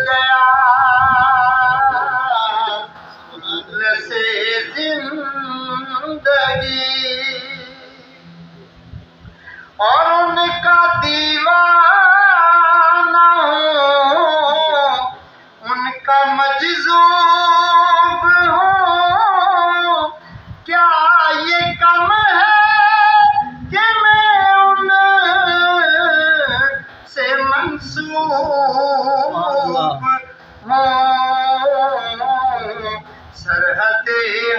گیا سے زندگی، اور ان کا دیوانہ ہوں، ان کا مجذوب ہوں، کیا یہ کم ہے کہ میں ان سے منسوب ہوں؟ سرحد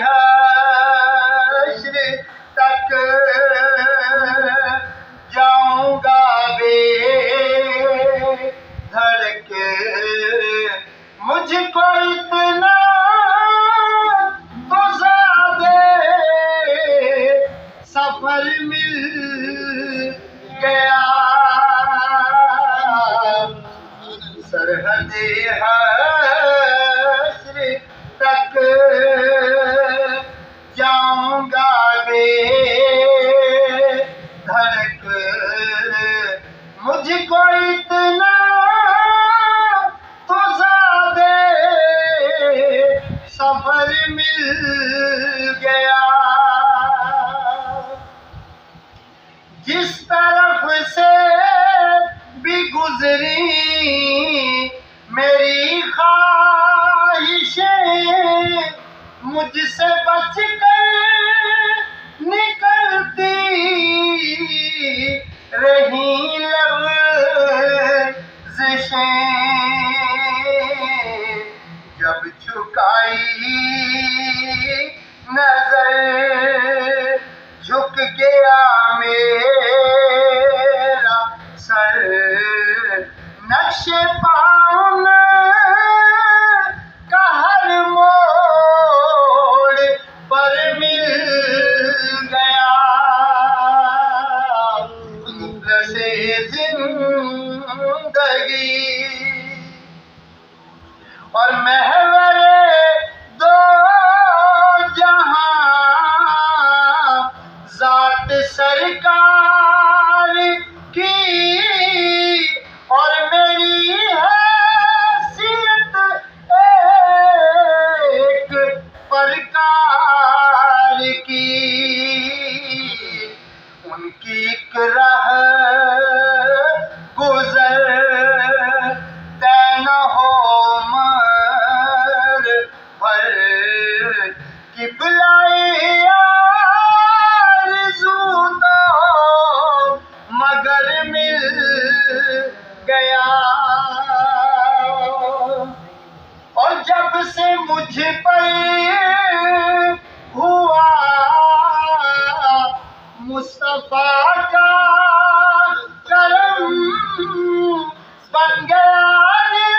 حشر تک جاؤں گا بے دھڑک، مجھ کو اتنا تو زیادہ سفر مل گیا، سرحد حشر تک جاؤں گا بے دھڑک، مجھ کو اتنا تو زیادہ سفر مل گیا، جس طرف سے بھی گزری میری خواہشیں، مجھ سے بچ کر نکلتی رہی لغزشیں، جب جھکائی نظر جھک گیا میرا سر، نقش پاؤں کا ہر موڑ پر مل گیا، سے زندگی، اور محور دو جہاں ذات سرکار کی، اور میری حیثیت ایک پرکار کی، ان کی ایک راہ گزر طے نہ ہو مر پر، قبلۂ آرزو تو مگر مل گیا، اور جب سے مجھ پر ہوا مصطفیٰ کا کرم، بن گیا دل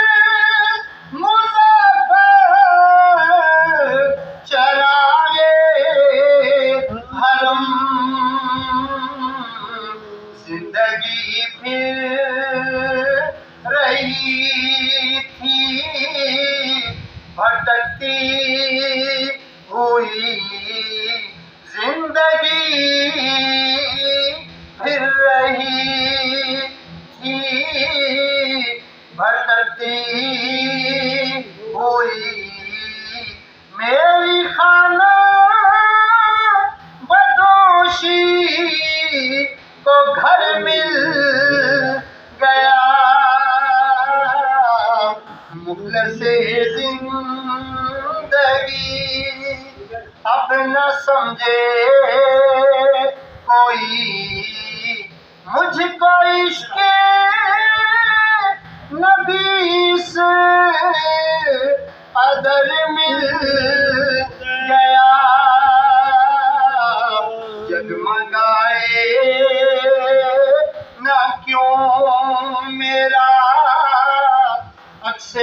مظفر چرائے حرم، زندگی پھر رہی تھی بھٹکتی ہوئی، زندگی پھر رہی تھی بھٹکتی ہوئی، میری خانہ بدوشی کو گھر مل گیا، مفلس زندگی اب نہ سمجھے کوئی، مجھ کو عشق نبی سے قدر مل گیا، جگمگائے نہ کیوں میرا عکس